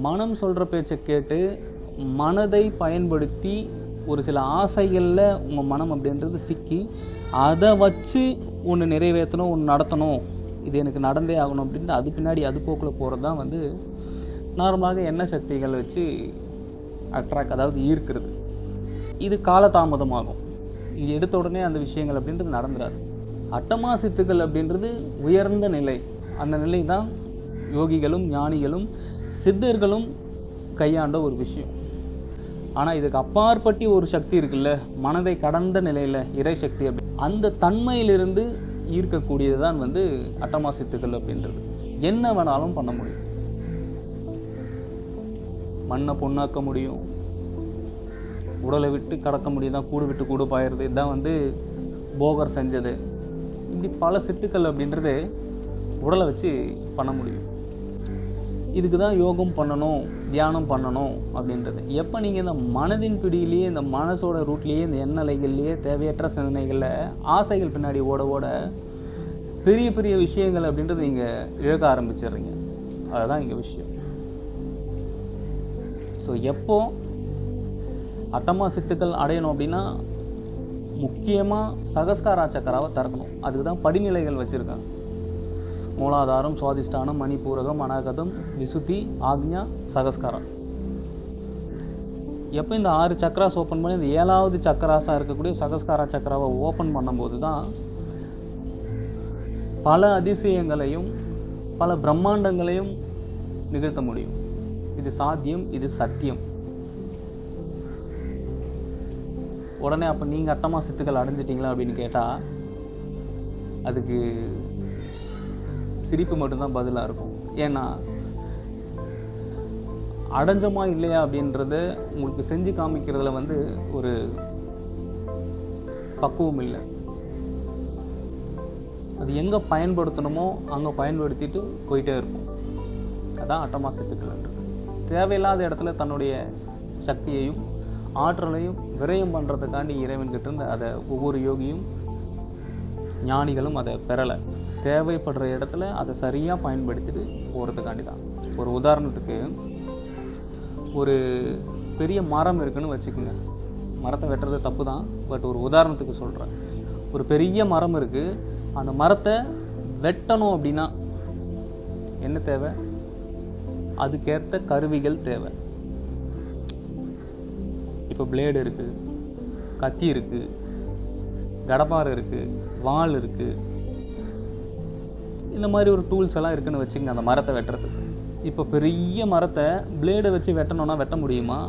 மனம் சொல்கிற பேச்சை கேட்டு மனதை பயன்படுத்தி ஒரு சில ஆசைகளில் உங்கள் மனம் அப்படின்றது சிக்கி அதை வச்சு ஒன்று நிறைவேற்றணும், ஒன்று நடத்தணும், இது எனக்கு நடந்தே ஆகணும் அப்படின்ட்டு அது பின்னாடி அது போக்கில் போகிறது தான் வந்து நார்மலாக எண்ணெய் சக்திகள் வச்சு அதாவது ஈர்க்கிறது. இது காலதாமதமாகும். இது எடுத்த உடனே அந்த விஷயங்கள் அப்படின்றது நடந்துடாது. அட்டமா சித்துக்கள் அப்படின்றது உயர்ந்த நிலை. அந்த நிலை தான் யோகிகளும் ஞானிகளும் சித்தர்களும் கையாண்ட ஒரு விஷயம். ஆனால் இதுக்கு அப்பாற்பட்டி ஒரு சக்தி இருக்குல்ல, மனதை கடந்த நிலையில் இறை சக்தி அப்படி, அந்த தன்மையிலிருந்து ஈர்க்கக்கூடியது தான் வந்து அட்டமா சித்துக்கள் அப்படின்றது. என்ன வேணாலும் பண்ண முடியும். மண்ணை பொண்ணாக்க முடியும், உடலை விட்டு கடக்க முடியும், தான் கூடு விட்டு கூடு பாயிறது, இதுதான் வந்து போகர் செஞ்சது. இப்படி பல சித்துக்கள் அப்படின்றது உடலை வச்சு பண்ண முடியும். இதுக்கு தான் யோகம் பண்ணணும், தியானம் பண்ணணும் அப்படின்றது. எப்போ நீங்கள் இந்த மனதின் பிடியிலேயே, இந்த மனசோட ரூட்லேயே, இந்த எண்ணலைகள்லேயே தேவையற்ற சிந்தனைகளில் ஆசைகள் பின்னாடி ஓட ஓட பெரிய பெரிய விஷயங்கள் அப்படின்றது நீங்கள் இழக்க ஆரம்பிச்சிடுறீங்க. அதுதான் இங்கே விஷயம். ஸோ எப்போ அட்டமா சித்துக்கள் அடையணும் அப்படின்னா முக்கியமாக சகஸ்காரா சக்கராவை திறக்கணும். அதுக்கு தான் படிநிலைகள் வச்சுருக்காங்க. மூலாதாரம், சுவாதிஷ்டானம், மணிப்பூரகம், அநாகதம், விசுத்தி, ஆக்ஞா, சகஸ்காரம். எப்போ இந்த 6 சக்கராஸ் ஓப்பன் பண்ணி இந்த 7வது சக்கராஸாக இருக்கக்கூடிய சகஸ்காரா சக்கராவை ஓப்பன் பண்ணும்போது தான் பல அதிசயங்களையும் பல பிரம்மாண்டங்களையும் நிகழ்த்த முடியும். இது சாத்தியம், இது சத்தியம். உடனே அப்போ நீங்கள் அட்டமா சித்துக்கள் அடைஞ்சிட்டிங்களா அப்படின்னு கேட்டால் அதுக்கு சிரிப்பு மட்டும்தான் பதிலாக இருக்கும். ஏன்னா அடைஞ்சமா இல்லையா அப்படின்றத உங்களுக்கு செஞ்சு காமிக்கிறதுல வந்து ஒரு பக்குவம் இல்லை. அது எங்கே பயன்படுத்தணுமோ அங்கே பயன்படுத்திட்டு போயிட்டே இருக்கும். அதான் அட்டமா சித்துக்கள்ன்றது. தேவையில்லாத இடத்துல தன்னுடைய சக்தியையும் ஆற்றலையும் விரயம் பண்ணுறதுக்காண்டி இறைவன்கிட்ட இருந்து அதை ஒவ்வொரு யோகியும் ஞானிகளும் அதை பெறலை. தேவைப்படுற இடத்துல அதை சரியாக பயன்படுத்திட்டு போகிறதுக்காண்டி தான். ஒரு உதாரணத்துக்கு, ஒரு பெரிய மரம் இருக்குன்னு வச்சுக்கோங்க. மரத்தை வெட்டுறது தப்பு தான், பட் ஒரு உதாரணத்துக்கு சொல்கிறேன். ஒரு பெரிய மரம் இருக்குது. அந்த மரத்தை வெட்டணும் அப்படின்னா என்ன தேவை? அதுக்கேற்ற கருவிகள் தேவை. இப்போ பிளேடு இருக்குது, கத்தி இருக்குது, கடப்பாரை இருக்குது, வாள் இருக்குது. இந்த மாதிரி ஒரு டூல்ஸ் எல்லாம் இருக்குதுன்னு வச்சுக்கோங்க அந்த மரத்தை வெட்டுறதுக்கு. இப்போ பெரிய மரத்தை பிளேடை வச்சு வெட்டணும்னா வெட்ட முடியுமா?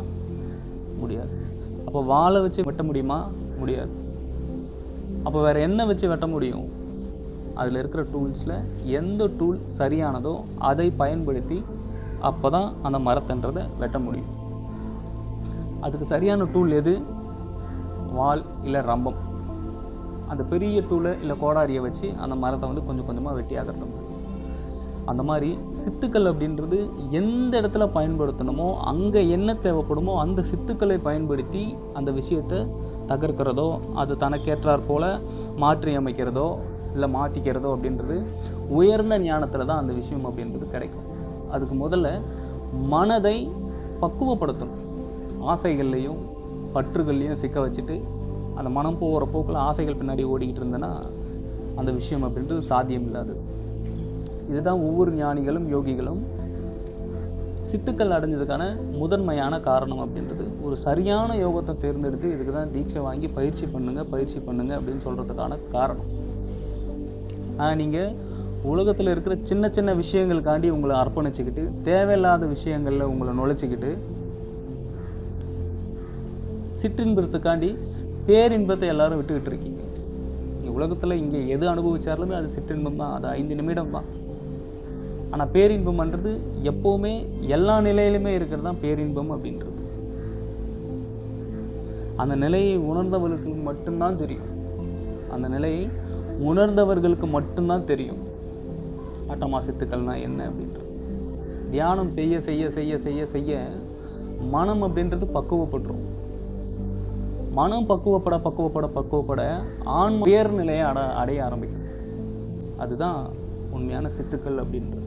முடியாது. அப்போ வாளை வச்சு வெட்ட முடியுமா? முடியாது. அப்போ வேறு என்ன வச்சு வெட்ட முடியும்? அதில் இருக்கிற டூல்ஸில் எந்த டூல் சரியானதோ அதை பயன்படுத்தி அப்போ தான் அந்த மரத்தைன்றதை வெட்ட முடியும். அதுக்கு சரியான டூல் எது? வாள் இல்லை ரம்பம். அந்த பெரிய டூலை இல்லை கோடாரியை வச்சு அந்த மரத்தை வந்து கொஞ்சம் கொஞ்சமாக வெட்டி அகற்ற முடியும். அந்த மாதிரி சித்துக்கள் அப்படின்றது எந்த இடத்துல பயன்படுத்தணுமோ அங்கே என்ன தேவைப்படுமோ அந்த சித்துக்களை பயன்படுத்தி அந்த விஷயத்தை தகர்க்கிறதோ, அது தனக்கேற்றாற் போல் மாற்றி அமைக்கிறதோ இல்லை மாற்றிக்கிறதோ அப்படின்றது உயர்ந்த ஞானத்தில் தான் அந்த விஷயம் அப்படின்றது கிடைக்கும். அதுக்கு முதல்ல மனதை பக்குவப்படுத்தணும். ஆசைகள்லையும் பற்றுகள்லையும் சிக்க வச்சுட்டு அந்த மனம் போகிற போக்கில் ஆசைகள் பின்னாடி ஓடிக்கிட்டு இருந்தேன்னா அந்த விஷயம் அப்படின்றது சாத்தியம் இல்லாது. இதுதான் ஒவ்வொரு ஞானிகளும் யோகிகளும் சித்துக்கள் அடைஞ்சதுக்கான முதன்மையான காரணம் அப்படின்றது. ஒரு சரியான யோகத்தை தேர்ந்தெடுத்து இதுக்கு தான் தீட்சை வாங்கி பயிற்சி பண்ணுங்க அப்படின்னு சொல்கிறதுக்கான காரணம். ஆனால் நீங்கள் உலகத்தில் இருக்கிற சின்ன சின்ன விஷயங்களுக்காண்டி உங்களை அர்ப்பணிச்சுக்கிட்டு தேவையில்லாத விஷயங்களில் உங்களை நுழைச்சிக்கிட்டு சிற்றின்பத்துக்காண்டி பேரின்பத்தை எல்லாரும் விட்டுக்கிட்டு இருக்கீங்க. உலகத்தில் இங்கே எது அனுபவிச்சாலுமே அது சிற்றின்பம் தான், அது 5 நிமிடம் தான். ஆனால் பேரின்பம்ன்றது எப்போவுமே எல்லா நிலையிலுமே இருக்கிறது தான் பேரின்பம் அப்படின்றது. அந்த நிலையை உணர்ந்தவர்களுக்கு மட்டும்தான் தெரியும். அந்த நிலையை உணர்ந்தவர்களுக்கு மட்டும்தான் தெரியும் அட்டமா சித்துக்கள்னால் என்ன அப்படின்றது. தியானம் செய்ய செய்ய செய்ய செய்ய செய்ய மனம் அப்படின்றது பக்குவப்பட்டுரும். மனம் பக்குவப்பட பக்குவப்பட பக்குவப்பட ஆன்ம உயர் நிலையை அடைய ஆரம்பிக்கும். அதுதான் உண்மையான சித்துக்கள் அப்படின்றது.